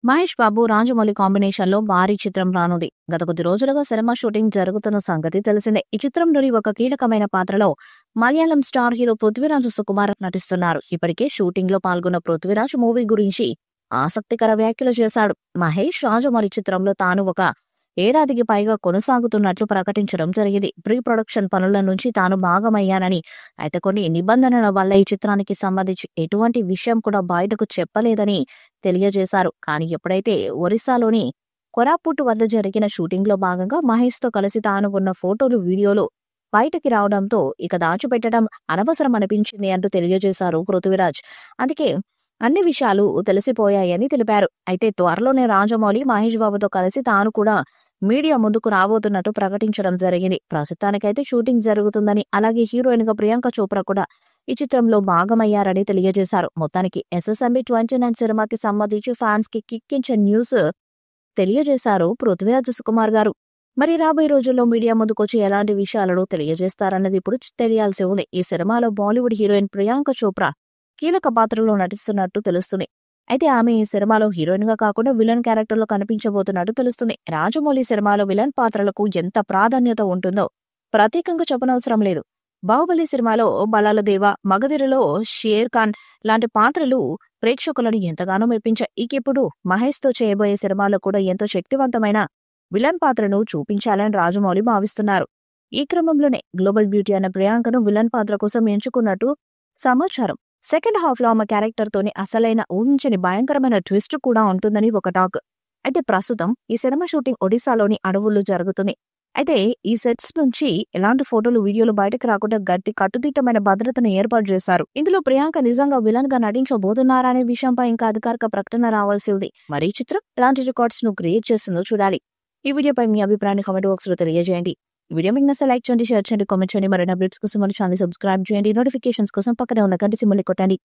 మహేష్ బాబు, రాజమౌళి కాంబినేషన్‌లో భారీ చిత్రం రానుంది. గత కొద్ది రోజులుగా సినిమా షూటింగ్ జరుగుతున్న సంగతి తెలిసిందే. ఈ చిత్రంలోని ఒక కీలకమైన పాత్రలో మలయాళం స్టార్ హీరో పృథ్వీరాజ్ సుకుమార్ నటిస్తున్నారు. ఇప్పటికే షూటింగ్‌లో పాల్గొన్న పృథ్వీరాజ్ మూవీ గురించి ఆసక్తికర వ్యాఖ్యలు చేశాడు. మహేష్, రాజమౌళి చిత్రంలో తాను ఒక ఏడాదికి పైగా కొనసాగుతున్నట్లు ప్రకటించడం జరిగింది. ప్రీ ప్రొడక్షన్ పనుల నుంచి తాను భాగమయ్యానని, అయితే కొన్ని నిబంధనల వల్ల ఈ చిత్రానికి సంబంధించి ఎటువంటి విషయం కూడా బయటకు చెప్పలేదని తెలియజేశారు. కానీ ఎప్పుడైతే ఒరిస్సాలోని కోరాపుట్ వద్ద జరిగిన షూటింగ్‌లో భాగంగా మహేష్‌తో కలిసి తాను ఉన్న ఫోటోలు, వీడియోలు బయటకి రావడంతో ఇక దాచిపెట్టడం అనవసరం అనిపించింది అంటూ తెలియజేశారు పృథ్వీరాజ్. అందుకే అన్ని విషయాలు తెలిసిపోయాయని తెలిపారు. అయితే త్వరలోనే రాజమౌళి, మహేష్ బాబుతో కలిసి తాను కూడా మీడియా ముందుకు రాబోతున్నట్టు ప్రకటించడం జరిగింది. ప్రస్తుతానికైతే షూటింగ్ జరుగుతుందని, అలాగే హీరోయిన్‌గా ప్రియాంక చోప్రా కూడా ఈ చిత్రంలో భాగమయ్యారని తెలియజేశారు. మొత్తానికి ఎస్ఎస్ఎంబీ 29 సినిమాకి సంబంధించి ఫ్యాన్స్‌కి కిక్కించే న్యూస్ తెలియజేశారు పృథ్వీరాజ్ సుకుమార్ గారు. మరి రాబోయే రోజుల్లో మీడియా ముందుకొచ్చి ఎలాంటి విషయాలను తెలియజేస్తారన్నది ఇప్పుడు తెలియాల్సి ఉంది. ఈ సినిమాలో బాలీవుడ్ హీరోయిన్ ప్రియాంక చోప్రా కీలక పాత్రలో నటిస్తున్నట్టు తెలుస్తుంది. అయితే ఆమె ఈ సినిమాలో హీరోయిన్‌గా కాకుండా విలన్ క్యారెక్టర్‌లో కనిపించబోతున్నట్టు తెలుస్తుంది. రాజమౌళి సినిమాలో విలన్ పాత్రలకు ఎంత ప్రాధాన్యత ఉంటుందో ప్రత్యేకంగా చెప్పనవసరం లేదు. బాహుబలి సినిమాలో బలాల దేవ, మగధీరలో షేర్ ఖాన్ లాంటి పాత్రలు ప్రేక్షకులను ఎంతగానో మెప్పించాయి. ఇక ఇప్పుడు మహేష్‌తో చేయబోయే సినిమాలో కూడా ఎంతో శక్తివంతమైన విలన్ పాత్రను చూపించాలని రాజమౌళి భావిస్తున్నారు. ఈ క్రమంలోనే గ్లోబల్ బ్యూటీ అన్న ప్రియాంకను విలన్ పాత్ర కోసం ఎంచుకున్నట్టు సమాచారం. సెకండ్ హాఫ్ లో ఆమె క్యారెక్టర్ తోని అసలైన ఊహించని భయంకరమైన ట్విస్ట్ కూడా ఉంటుందని ఒక టాక్. అయితే ప్రస్తుతం ఈ సినిమా షూటింగ్ ఒడిశాలోని అడవుల్లో జరుగుతుంది. అయితే ఈ సెట్స్ నుంచి ఎలాంటి ఫోటోలు, వీడియోలు బయటకు రాకుండా గట్టి కట్టుదిట్టమైన భద్రతను ఏర్పాటు చేశారు. ఇందులో ప్రియాంక నిజంగా విలన్ గా నటించబోతున్నారా అనే విషయంపై ఇంకా అధికారిక ప్రకటన రావాల్సి ఉంది. మరి ఈ చిత్రం ఎలాంటి రికార్డ్స్ ను క్రియేట్ చేస్తుందో చూడాలి. ఈ వీడియోపై మీ అభిప్రాయాన్ని కామెంట్ బాక్స్ లో తెలియజేయండి. ఈ వీడియో మీకు నచ్చితే లైక్ చేయండి, షేర్ చేయండి, కామెంట్ చేయండి. మరిన్ని అప్డేట్స్ కోసం మన ఛానల్ సబ్స్క్రైబ్ చేయండి. నోటిఫికేషన్స్ కోసం పక్కనే ఉన్న గంట సింబల్ కొట్టండి.